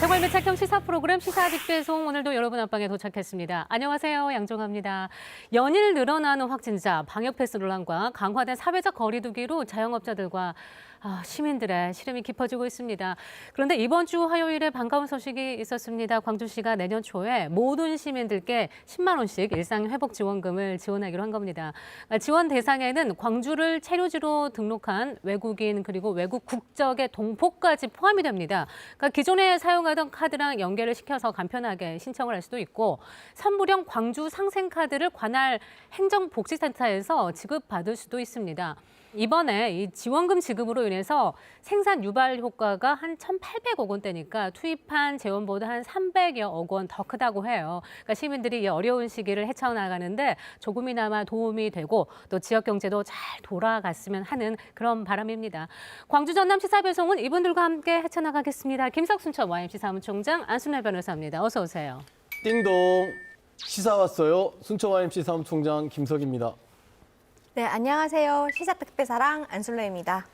생활 밀착형 시사 프로그램 시사직배송 오늘도 여러분 앞방에 도착했습니다. 안녕하세요. 양종아입니다. 연일 늘어나는 확진자, 방역 패스 논란과 강화된 사회적 거리 두기로 자영업자들과 시민들의 시름이 깊어지고 있습니다. 그런데 이번 주 화요일에 반가운 소식이 있었습니다. 광주시가 내년 초에 모든 시민들께 10만 원씩 일상회복지원금을 지원하기로 한 겁니다. 지원 대상에는 광주를 체류지로 등록한 외국인 그리고 외국 국적의 동포까지 포함이 됩니다. 그러니까 기존에 사용하던 카드랑 연계를 시켜서 간편하게 신청을 할 수도 있고 선불형 광주 상생카드를 관할 행정복지센터에서 지급받을 수도 있습니다. 이번에 이 지원금 지급으로 인해서 생산 유발 효과가 한 1,800억 원대니까 투입한 재원보다 한 300여억 원 더 크다고 해요. 그러니까 시민들이 이 어려운 시기를 헤쳐나가는데 조금이나마 도움이 되고 또 지역 경제도 잘 돌아갔으면 하는 그런 바람입니다. 광주 전남 시사배송은 이분들과 함께 헤쳐나가겠습니다. 김석순 전 YMC 사무총장, 안순례 변호사입니다. 어서 오세요. 띵동, 시사 왔어요. 순천 YMC 사무총장 김석입니다. 네, 안녕하세요. 시사특별사랑 안순례입니다.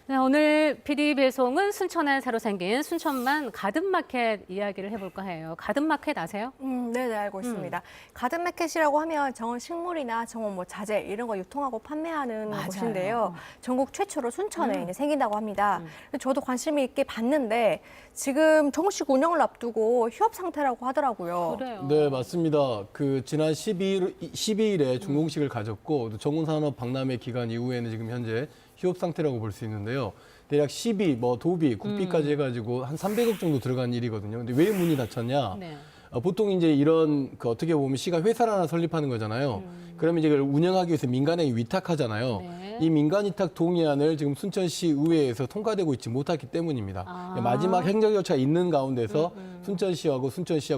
네, 오늘 PD 배송은 순천에 새로 생긴 순천만 가든마켓 이야기를 해볼까 해요. 가든마켓 아세요? 네, 알고 있습니다. 가든마켓이라고 하면 정원 식물이나 정원 뭐 자재 이런 거 유통하고 판매하는 맞아요. 곳인데요. 전국 최초로 순천에 이제 생긴다고 합니다. 저도 관심 있게 봤는데 지금 정식 운영을 앞두고 휴업 상태라고 하더라고요. 그래요. 네, 맞습니다. 지난 12일에 준공식을 가졌고 또 정운산업 박람회 기간 이후에는 지금 현재 휴업 상태라고 볼 수 있는데요. 대략 시비, 도비, 국비까지 해가지고 한 300억 정도 들어간 일이거든요. 근데 왜 문이 닫혔냐? 네. 보통 이제 이런 어떻게 보면 시가 회사를 하나 설립하는 거잖아요. 그러면 이제 그걸 운영하기 위해서 민간에 위탁하잖아요. 네. 이 민간 위탁 동의안을 지금 순천시 의회에서 통과되고 있지 못했기 때문입니다. 마지막 행정 절차가 있는 가운데서 순천시하고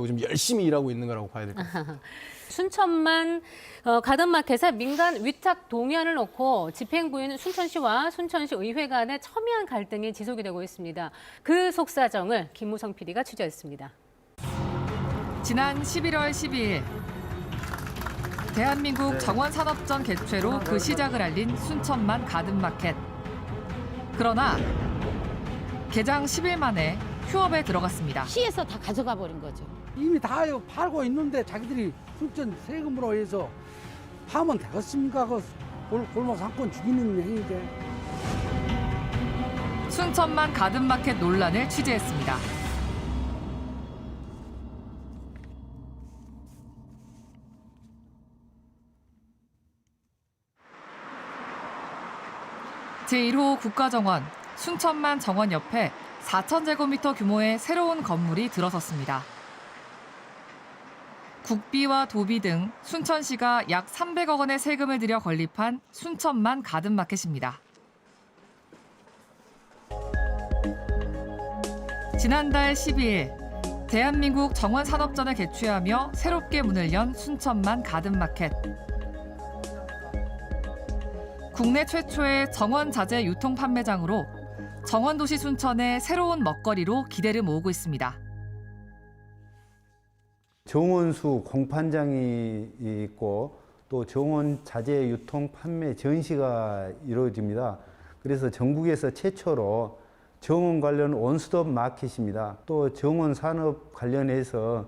좀 열심히 일하고 있는 거라고 봐야 될 것 같습니다. 순천만 가든마켓에 민간 위탁 동의안을 놓고 집행부인 순천시와 순천시 의회 간의 첨예한 갈등이 지속이 되고 있습니다. 그 속사정을 김무성 PD가 취재했습니다. 지난 11월 12일 대한민국 정원산업전 개최로 그 시작을 알린 순천만 가든마켓. 그러나 개장 10일 만에 휴업에 들어갔습니다. 시에서 다 가져가 버린 거죠. 이미 다 팔고 있는데 자기들이 순천 세금으로 해서 파면 되겠습니까? 골목 상권 죽이는 행위인데. 순천만 가든마켓 논란을 취재했습니다. 제1호 국가정원 순천만 정원 옆에 4,000제곱미터 규모의 새로운 건물이 들어섰습니다. 국비와 도비 등 순천시가 약 300억 원의 세금을 들여 건립한 순천만 가든마켓입니다. 지난달 12일 대한민국 정원산업전을 개최하며 새롭게 문을 연 순천만 가든마켓. 국내 최초의 정원 자재 유통 판매장으로 정원도시 순천의 새로운 먹거리로 기대를 모으고 있습니다. 정원수 공판장이 있고 또 정원 자재 유통 판매 전시가 이루어집니다. 그래서 전국에서 최초로 정원 관련 원스톱 마켓입니다. 또 정원 산업 관련해서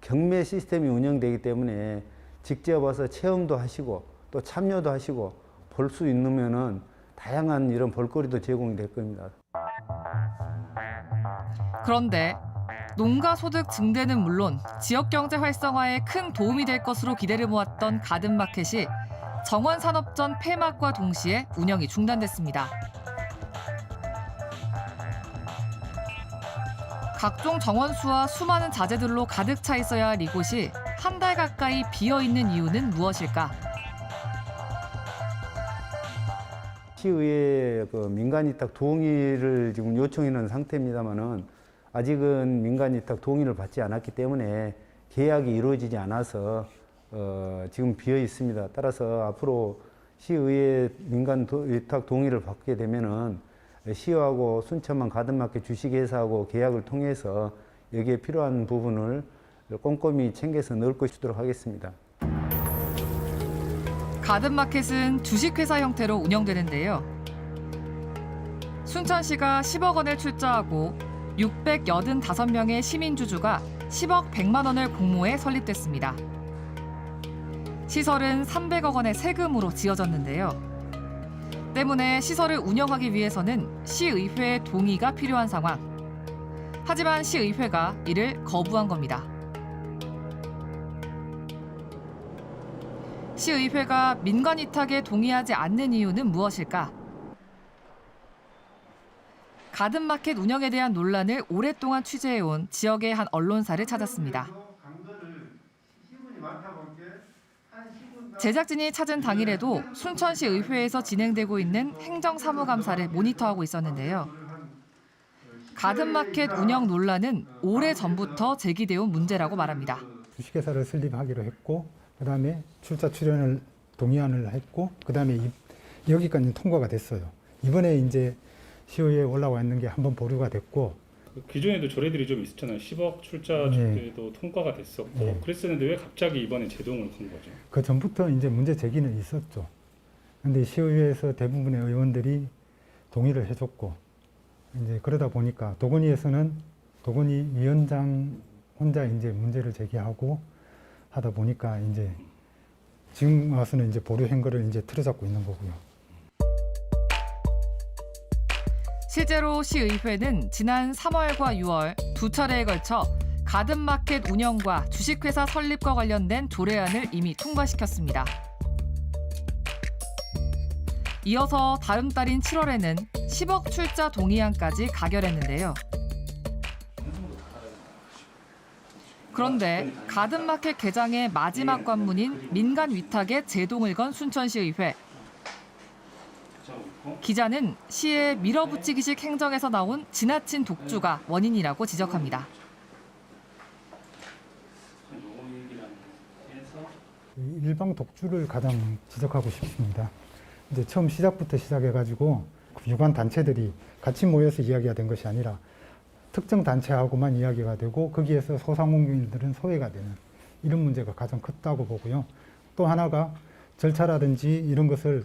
경매 시스템이 운영되기 때문에 직접 와서 체험도 하시고 또 참여도 하시고 볼 수 있으면은 다양한 이런 볼거리도 제공이 될 겁니다. 그런데 농가 소득 증대는 물론 지역 경제 활성화에 큰 도움이 될 것으로 기대를 모았던 가든마켓이 정원산업전 폐막과 동시에 운영이 중단됐습니다. 각종 정원수와 수많은 자재들로 가득 차 있어야 할 이곳이 한 달 가까이 비어 있는 이유는 무엇일까? 시의회 민간 위탁 동의를 지금 요청해놓은 상태입니다만은 아직은 민간 위탁 동의를 받지 않았기 때문에 계약이 이루어지지 않아서 지금 비어 있습니다. 따라서 앞으로 시의회 민간 위탁 동의를 받게 되면은 시하고 순천만 가든마켓 주식회사하고 계약을 통해서 여기에 필요한 부분을 꼼꼼히 챙겨서 넣을 것이도록 하겠습니다. 가든마켓은 주식회사 형태로 운영되는데요. 순천시가 10억 원을 출자하고 685명의 시민주주가 10억 100만 원을 공모해 설립됐습니다. 시설은 300억 원의 세금으로 지어졌는데요. 때문에 시설을 운영하기 위해서는 시의회의 동의가 필요한 상황. 하지만 시의회가 이를 거부한 겁니다. 시의회가 민간 위탁에 동의하지 않는 이유는 무엇일까? 가든마켓 운영에 대한 논란을 오랫동안 취재해온 지역의 한 언론사를 찾았습니다. 제작진이 찾은 당일에도 순천시 의회에서 진행되고 있는 행정사무감사를 모니터하고 있었는데요. 가든마켓 운영 논란은 오래전부터 제기되어 온 문제라고 말합니다. 주식회사를 설립하기로 했고 그다음에 출자 출연을 동의안을 했고 그다음에 여기까지 통과가 됐어요. 이번에 이제 시의회에 올라와 있는 게 한번 보류가 됐고 기존에도 조례들이 좀 있었잖아요. 10억 출자 주례도 통과가 됐었고 네. 그랬었는데 왜 갑자기 이번에 제동을 건 거죠? 그 전부터 이제 문제 제기는 있었죠. 그런데 시의회에서 대부분의 의원들이 동의를 해줬고 이제 그러다 보니까 도건위에서는 도건위 위원장 혼자 이제 문제를 제기하고 하다 보니까 이제 지금 와서는 이제 보류 행거를 이제 틀어잡고 있는 거고요. 실제로 시의회는 지난 3월과 6월 두 차례에 걸쳐 가든마켓 운영과 주식회사 설립과 관련된 조례안을 이미 통과시켰습니다. 이어서 다음 달인 7월에는 10억 출자 동의안까지 가결했는데요. 그런데 가든마켓 개장의 마지막 관문인 민간 위탁에 제동을 건 순천시의회. 기자는 시의 밀어붙이기식 행정에서 나온 지나친 독주가 원인이라고 지적합니다. 일방 독주를 가장 지적하고 싶습니다. 이제 처음 시작부터 시작해가지고 유관 단체들이 같이 모여서 이야기가 된 것이 아니라 특정 단체하고만 이야기가 되고 거기에서 소상공인들은 소외가 되는 이런 문제가 가장 컸다고 보고요. 또 하나가 절차라든지 이런 것을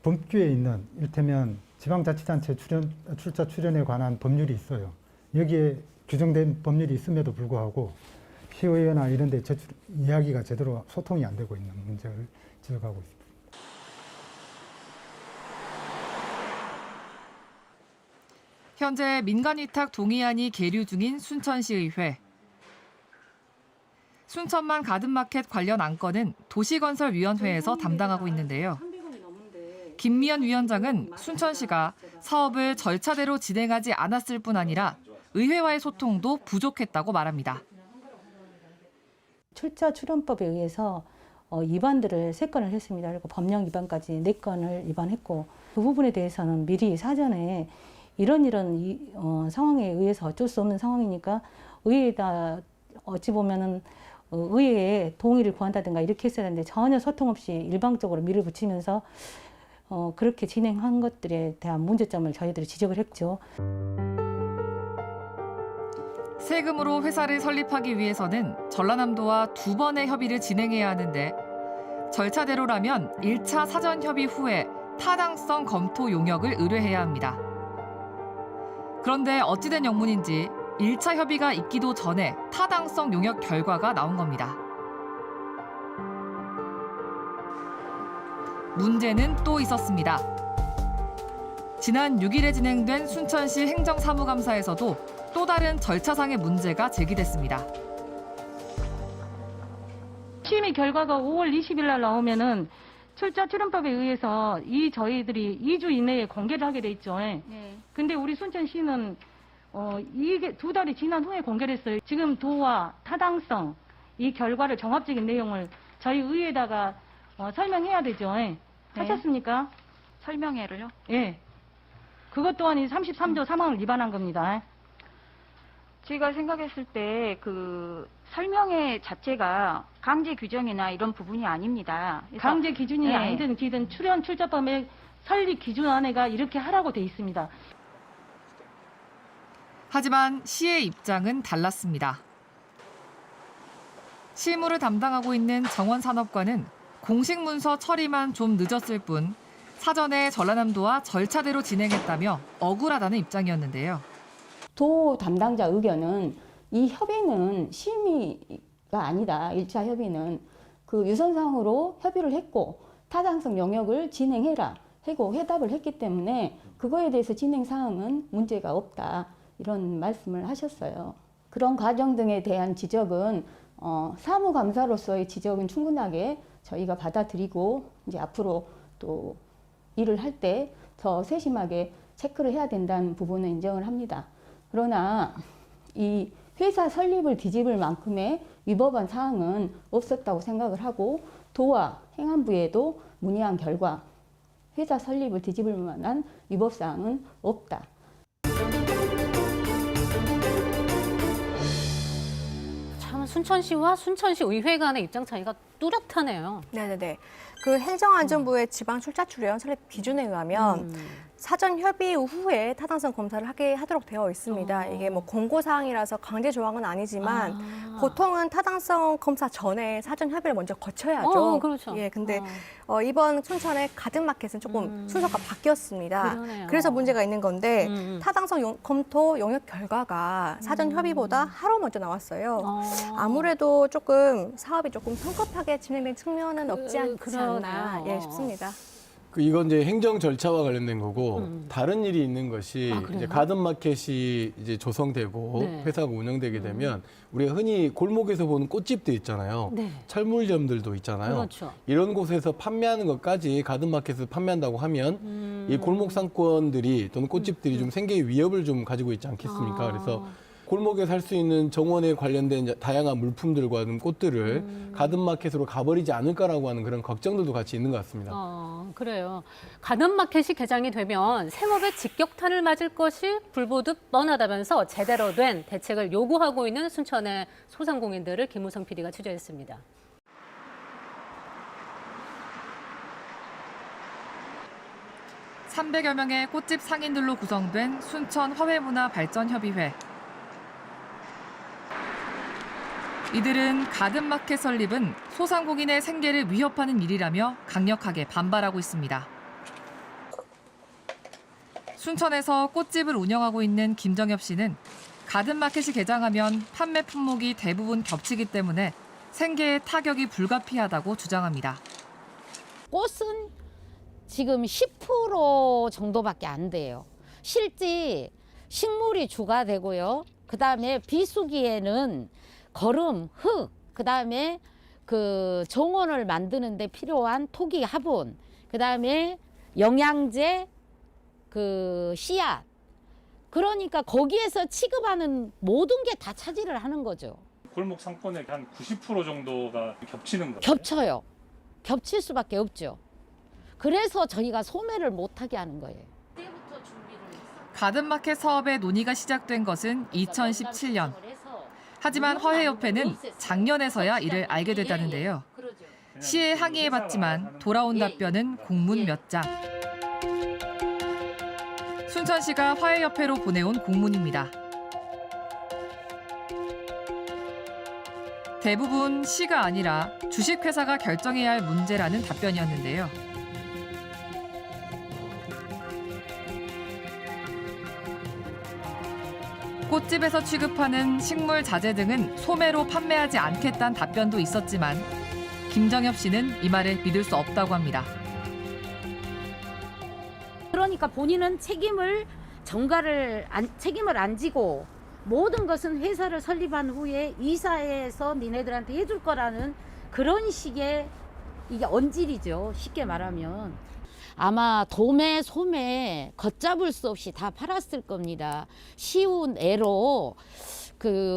법규에 있는 일테면 지방자치단체 출자 출연에 관한 법률이 있어요. 여기에 규정된 법률이 있음에도 불구하고 시의회나 이런 데 이야기가 제대로 소통이 안 되고 있는 문제를 지적하고 있습니다. 현재 민간위탁 동의안이 계류 중인 순천시의회. 순천만 가든마켓 관련 안건은 도시건설위원회에서 담당하고 있는데요. 김미연 위원장은 순천시가 사업을 절차대로 진행하지 않았을 뿐 아니라 의회와의 소통도 부족했다고 말합니다. 출자 출연법에 의해서 위반들을 3건을 했습니다. 그리고 법령 위반까지 4건을 위반했고 그 부분에 대해서는 미리 사전에 이런 상황에 의해서 어쩔 수 없는 상황이니까 의회에다 어찌 보면은 의회에 동의를 구한다든가 이렇게 했어야 하는데 전혀 소통 없이 일방적으로 밀어붙이면서 그렇게 진행한 것들에 대한 문제점을 저희들이 지적을 했죠. 세금으로 회사를 설립하기 위해서는 전라남도와 2번의 협의를 진행해야 하는데 절차대로라면 1차 사전 협의 후에 타당성 검토 용역을 의뢰해야 합니다. 그런데 어찌된 영문인지 1차 협의가 있기도 전에 타당성 용역 결과가 나온 겁니다. 문제는 또 있었습니다. 지난 6일에 진행된 순천시 행정사무감사에서도 또 다른 절차상의 문제가 제기됐습니다. 심의 결과가 5월 20일 날 나오면은 출자 출연법에 의해서 저희들이 2주 이내에 공개를 하게 돼 있죠. 네. 근데 우리 순천시는 이게 2달이 지난 후에 공개를 했어요. 지금 도와 타당성 이 결과를 종합적인 내용을 저희 의회에다가 설명해야 되죠. 네. 하셨습니까? 설명회를요? 예. 그것 또한 이 33조 3항을 위반한 겁니다. 제가 생각했을 때 그 설명회 자체가 강제 규정이나 이런 부분이 아닙니다. 강제 기준이 네. 아니든 기든 출자법의 설립 기준안에가 이렇게 하라고 돼 있습니다. 하지만 시의 입장은 달랐습니다. 실무를 담당하고 있는 정원산업과는 공식 문서 처리만 좀 늦었을 뿐 사전에 전라남도와 절차대로 진행했다며 억울하다는 입장이었는데요. 도 담당자 의견은 이 협의는 심의가 아니다. 1차 협의는 그 유선상으로 협의를 했고 타당성 영역을 진행해라 하고 회답을 했기 때문에 그거에 대해서 진행 사항은 문제가 없다. 이런 말씀을 하셨어요. 그런 과정 등에 대한 지적은 사무감사로서의 지적은 충분하게 저희가 받아들이고 이제 앞으로 또 일을 할 때 더 세심하게 체크를 해야 된다는 부분은 인정을 합니다. 그러나 이 회사 설립을 뒤집을 만큼의 위법한 사항은 없었다고 생각을 하고 도와 행안부에도 문의한 결과 회사 설립을 뒤집을 만한 위법 사항은 없다. 참 순천시와 순천시 의회 간의 입장 차이가 뚜렷하네요. 네네네. 그 행정안전부의 지방출자출연 설립 기준에 의하면 사전 협의 후에 타당성 검사를 하게 하도록 되어 있습니다. 이게 뭐 공고사항이라서 강제 조항은 아니지만 보통은 타당성 검사 전에 사전 협의를 먼저 거쳐야죠. 그렇죠. 예, 근데 이번 순천의 가든마켓은 조금 순서가 바뀌었습니다. 그러네요. 그래서 문제가 있는 건데 타당성 검토 영역 결과가 사전 협의보다 하루 먼저 나왔어요. 아무래도 조금 사업이 조금 성급하게 진행된 측면은 없지 않지 않나 싶습니다. 이건 이제 행정 절차와 관련된 거고 다른 일이 있는 것이 이제 가든마켓이 이제 조성되고 네. 회사가 운영되게 되면 우리가 흔히 골목에서 보는 꽃집도 있잖아요. 네. 철물점들도 있잖아요. 그렇죠. 이런 곳에서 판매하는 것까지 가든마켓에서 판매한다고 하면 이 골목 상권들이 또는 꽃집들이 좀 생계의 위협을 좀 가지고 있지 않겠습니까? 그래서 골목에 살 수 있는 정원에 관련된 다양한 물품들과 꽃들을 가든마켓으로 가버리지 않을까라고 하는 그런 걱정들도 같이 있는 것 같습니다. 그래요. 가든마켓이 개장이 되면 생업에 직격탄을 맞을 것이 불보듯 뻔하다면서 제대로 된 대책을 요구하고 있는 순천의 소상공인들을 김우성 PD가 취재했습니다. (300여) 명의 꽃집 상인들로 구성된 순천 화훼문화발전협의회. 이들은 가든마켓 설립은 소상공인의 생계를 위협하는 일이라며 강력하게 반발하고 있습니다. 순천에서 꽃집을 운영하고 있는 김정엽 씨는 가든마켓이 개장하면 판매 품목이 대부분 겹치기 때문에 생계에 타격이 불가피하다고 주장합니다. 꽃은 지금 10% 정도밖에 안 돼요. 실제 식물이 주가 되고요. 그다음에 비수기에는 거름, 흙, 그다음에 그 정원을 만드는 데 필요한 토기 화분, 그다음에 영양제, 그 씨앗. 그러니까 거기에서 취급하는 모든 게 다 차지를 하는 거죠. 골목 상권의 한 90% 정도가 겹치는 거예요. 겹쳐요. 겹칠 수밖에 없죠. 그래서 저희가 소매를 못하게 하는 거예요. 가든마켓 사업의 논의가 시작된 것은 2017년. 하지만 화훼협회는 작년에서야 이를 알게 됐다는데요. 시에 항의해봤지만 돌아온 답변은 공문 몇 장. 순천시가 화훼협회로 보내온 공문입니다. 대부분 시가 아니라 주식회사가 결정해야 할 문제라는 답변이었는데요. 꽃집에서 취급하는 식물 자재 등은 소매로 판매하지 않겠다는 답변도 있었지만 김정엽 씨는 이 말을 믿을 수 없다고 합니다. 그러니까 본인은 책임을 안 지고 모든 것은 회사를 설립한 후에 이사해서 니네들한테 해줄 거라는 그런 식의 이게 언질이죠. 쉽게 말하면. 아마 도매, 소매 걷잡을 수 없이 다 팔았을 겁니다. 쉬운 예로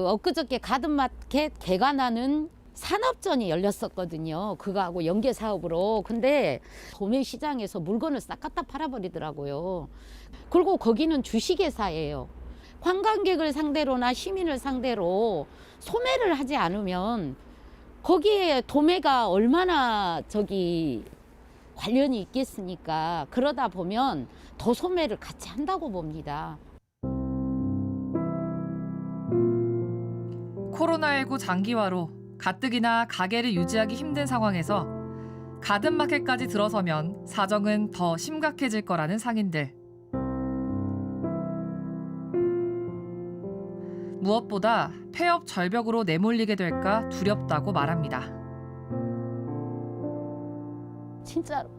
엊그저께 가든마켓 개관하는 산업전이 열렸었거든요. 그거하고 연계 사업으로. 근데 도매 시장에서 물건을 싹 갖다 팔아버리더라고요. 그리고 거기는 주식회사예요. 관광객을 상대로나 시민을 상대로 소매를 하지 않으면 거기에 도매가 얼마나 관련이 있겠습니까? 그러다 보면 더 소매를 같이 한다고 봅니다. 코로나19 장기화로 가뜩이나 가게를 유지하기 힘든 상황에서 가든마켓까지 들어서면 사정은 더 심각해질 거라는 상인들. 무엇보다 폐업 절벽으로 내몰리게 될까 두렵다고 말합니다. 진짜로.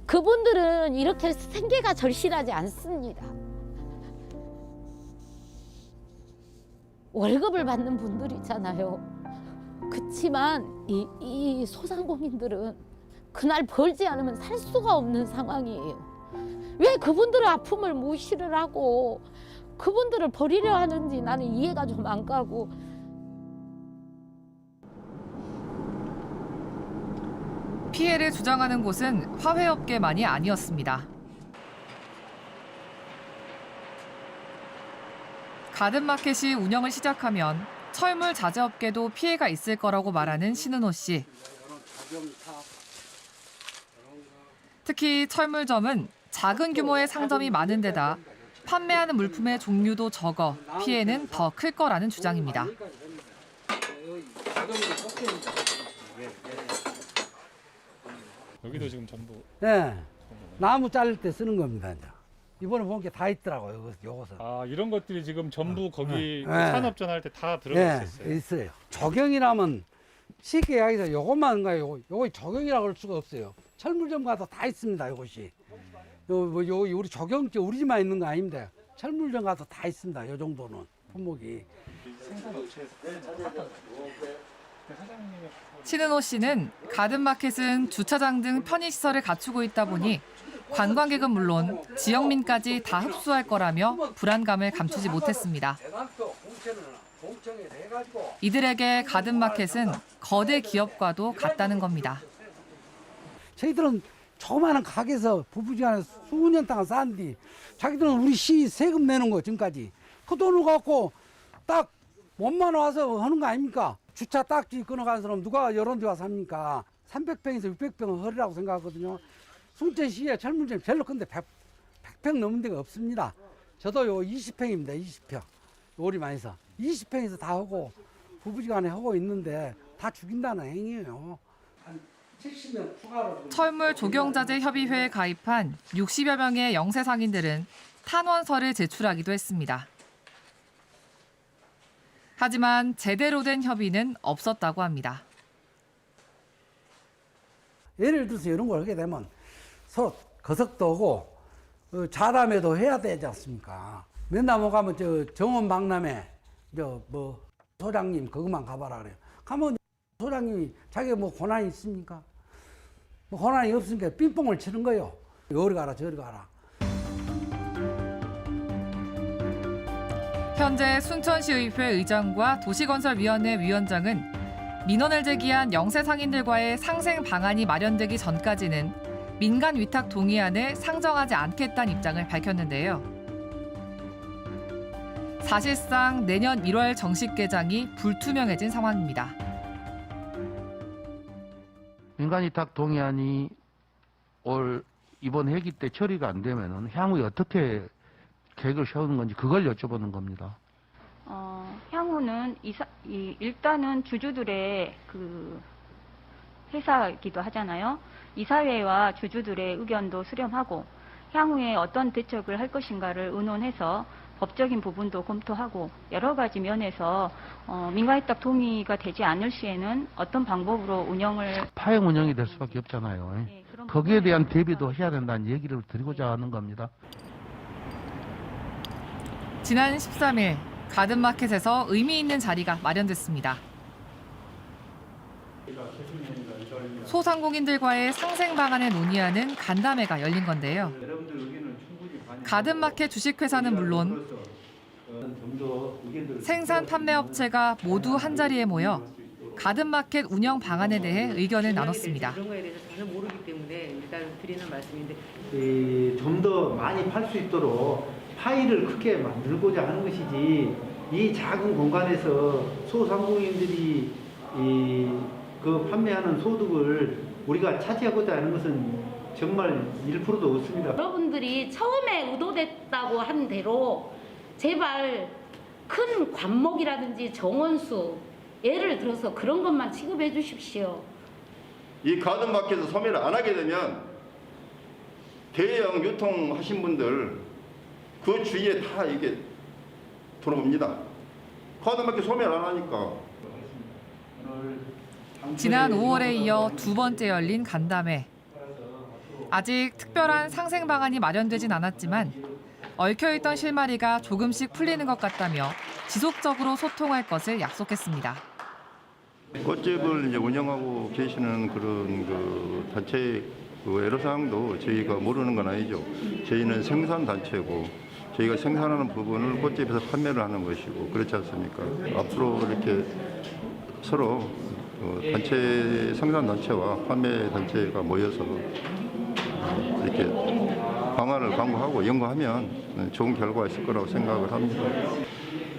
그분들은 이렇게 생계가 절실하지 않습니다. 월급을 받는 분들이잖아요. 그렇지만 이 소상공인들은 그날 벌지 않으면 살 수가 없는 상황이에요. 왜 그분들의 아픔을 무시를 하고 그분들을 버리려 하는지 나는 이해가 좀 안 가고. 피해를 주장하는 곳은 화훼업계만이 아니었습니다. 가든마켓이 운영을 시작하면 철물 자재업계도 피해가 있을 거라고 말하는 신은호 씨. 특히 철물점은 작은 규모의 상점이 많은 데다 판매하는 물품의 종류도 적어 피해는 더 클 거라는 주장입니다. 여기도 지금 전부. 네, 나무 자를 때 쓰는 겁니다. 이제. 이번에 본 게 다 있더라고요. 요것은. 아, 이런 것들이 지금 전부 거기 그 네. 산업전 할 때 다 들어가 있었어요. 네, 있어요. 적용이라면 쉽게 이야기해서 요것만가요. 요거 적용이라고 할 수가 없어요. 철물점 가서 다 있습니다. 요것이. 요 우리 적용지 우리 집만 있는 거 아닙니다. 철물점 가서 다 있습니다. 요 정도는 품목이. 신은호 씨는 가든마켓은 주차장 등 편의시설을 갖추고 있다 보니 관광객은 물론 지역민까지 다 흡수할 거라며 불안감을 감추지 못했습니다. 이들에게 가든마켓은 거대 기업과도 같다는 겁니다. 저희들은 조그마한 가게에서 부부지간에 수년 동안 산 뒤 자기들은 우리 시 세금 내는 거 지금까지 그 돈을 갖고 딱 몸만 와서 하는 거 아닙니까? 주차 딱지 끊어간 사람 누가 이런 데 와서 삽니까? 300평에서 600평은 허리라고 생각하거든요. 순천시에 철물점이 별로 큰데 100평 넘는 데가 없습니다. 저도 요 20평입니다. 20평. 요리 많이 해서 20평에서 다 하고 부부지간에 하고 있는데 다 죽인다는 행위예요. 한 70명 추가로. 철물 조경자재 협의회에 가입한 60여 명의 영세 상인들은 탄원서를 제출하기도 했습니다. 하지만 제대로 된 협의는 없었다고 합니다. 예를 들어서 이런 걸 하게 되면 서로 거석도 오고 자담회도 해야 되지 않습니까? 맨날 뭐 가면 저 정원 박람회 뭐 소장님 그것만 가봐라 그래요. 가면 소장님이 자기가 뭐 권한이 있습니까? 뭐 권한이 없으니까 삥뽕을 치는 거예요. 여기 가라 저리 가라. 현재 순천시의회 의장과 도시건설위원회 위원장은 민원을 제기한 영세 상인들과의 상생 방안이 마련되기 전까지는 민간 위탁 동의안을 상정하지 않겠다는 입장을 밝혔는데요. 사실상 내년 1월 정식 개장이 불투명해진 상황입니다. 민간위탁 동의안이 올 이번 회기 때 처리가 안 되면은 향후에 어떻게 계획을 세우는 건지 그걸 여쭤보는 겁니다. 향후는 일단은 주주들의 그 회사이기도 하잖아요. 이사회와 주주들의 의견도 수렴하고 향후에 어떤 대책을 할 것인가를 의논해서 법적인 부분도 검토하고 여러 가지 면에서 민간위탁 동의가 되지 않을 시에는 어떤 방법으로 운영을 파행 운영이 될 수밖에 없잖아요. 네, 거기에 대한 대비도 해야 된다는 얘기를 드리고자 하는 겁니다. 지난 13일 가든마켓에서 의미 있는 자리가 마련됐습니다. 소상공인들과의 상생 방안을 논의하는 간담회가 열린 건데요. 가든마켓 주식회사는 물론 생산 판매업체가 모두 한자리에 모여 가든마켓 운영 방안에 대해 의견을 나눴습니다. 그런 거에 대해서 전혀 모르기 때문에 일단 드리는 말씀인데 좀 더 많이 팔 수 있도록 파일을 크게 만들고자 하는 것이지 이 작은 공간에서 소상공인들이 그 판매하는 소득을 우리가 차지하고자 하는 것은 정말 1%도 없습니다. 여러분들이 처음에 의도됐다고 한 대로 제발 큰 관목이라든지 정원수 예를 들어서 그런 것만 취급해 주십시오. 이 가든마켓에서 소매를 안 하게 되면 대형 유통하신 분들 그 주위에 다 이게 들어옵니다. 가다맣게 소멸 안 하니까. 지난 5월에 이어 두 번째 열린 간담회. 아직 특별한 상생 방안이 마련되진 않았지만 얽혀있던 실마리가 조금씩 풀리는 것 같다며 지속적으로 소통할 것을 약속했습니다. 꽃집을 이제 운영하고 계시는 그런 그 단체 애로사항도 저희가 모르는 건 아니죠. 저희는 생산 단체고 저희가 생산하는 부분을 꽃집에서 판매를 하는 것이고 그렇지 않습니까? 앞으로 이렇게 서로 단체 생산 단체와 판매 단체가 모여서 이렇게 방안을 강구하고 연구하면 좋은 결과가 있을 거라고 생각을 합니다.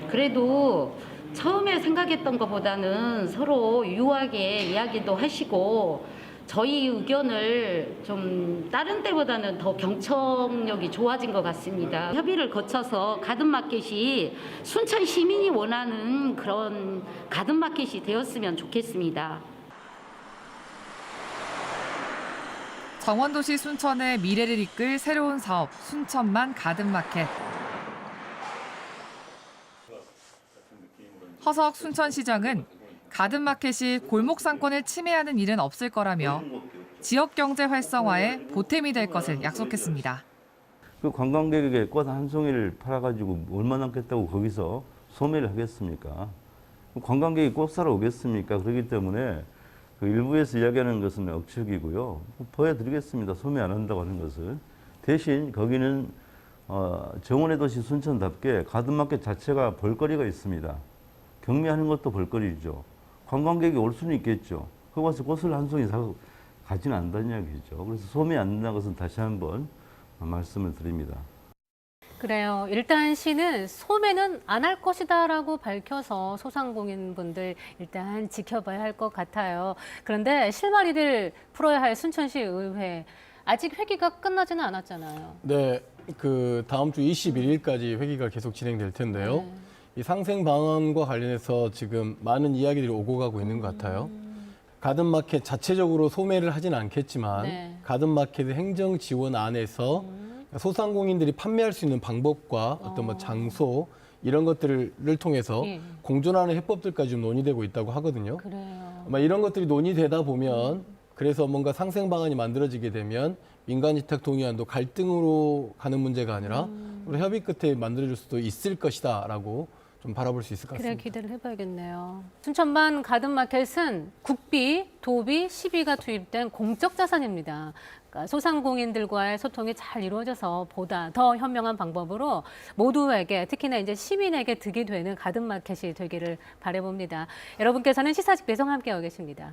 그래도 처음에 생각했던 것보다는 서로 유하게 이야기도 하시고 저희 의견을 좀 다른 때보다는 더 경청력이 좋아진 것 같습니다. 협의를 거쳐서 가든마켓이 순천 시민이 원하는 그런 가든마켓이 되었으면 좋겠습니다. 정원도시 순천의 미래를 이끌 새로운 사업 순천만 가든마켓. 허석 순천시장은 가든마켓이 골목 상권을 침해하는 일은 없을 거라며 지역 경제 활성화에 보탬이 될 것을 약속했습니다. 그 관광객에게 꽃 한 송이를 팔아가지고 얼마 남겠다고 거기서 소매를 하겠습니까? 관광객이 꽃 사러 오겠습니까? 그렇기 때문에 그 일부에서 이야기하는 것은 억측이고요. 보여드리겠습니다. 소매 안 한다고 하는 것을. 대신 거기는 정원의 도시 순천답게 가든마켓 자체가 볼거리가 있습니다. 경매하는 것도 볼거리죠. 관광객이 올 수는 있겠죠. 거기 와서 꽃을 한 송이 사고 가지는 않는다는 이야기죠. 그래서 소매 안 된다는 것은 다시 한번 말씀을 드립니다. 그래요. 일단 시는 소매는 안 할 것이다라고 밝혀서 소상공인분들 일단 지켜봐야 할 것 같아요. 그런데 실마리를 풀어야 할 순천시 의회 아직 회기가 끝나지는 않았잖아요. 네, 그 다음 주 21일까지 회기가 계속 진행될 텐데요. 이 상생 방안과 관련해서 지금 많은 이야기들이 오고 가고 있는 것 같아요. 가든마켓 자체적으로 소매를 하진 않겠지만 가든마켓의 행정 지원 안에서 소상공인들이 판매할 수 있는 방법과 어떤 뭐 장소 이런 것들을 통해서 공존하는 해법들까지 좀 논의되고 있다고 하거든요. 그래요. 아마 이런 것들이 논의되다 보면 그래서 뭔가 상생 방안이 만들어지게 되면 민간위탁 동의안도 갈등으로 가는 문제가 아니라 우리 협의 끝에 만들어질 수도 있을 것이다라고 좀 바라볼 수 있을 것 같습니다. 그래 기대를 해봐야겠네요. 순천만 가든마켓은 국비, 도비, 시비가 투입된 공적 자산입니다. 그러니까 소상공인들과의 소통이 잘 이루어져서 보다 더 현명한 방법으로 모두에게 특히나 이제 시민에게 득이 되는 가든마켓이 되기를 바라봅니다. 여러분께서는 시사집배성 함께하고 계십니다.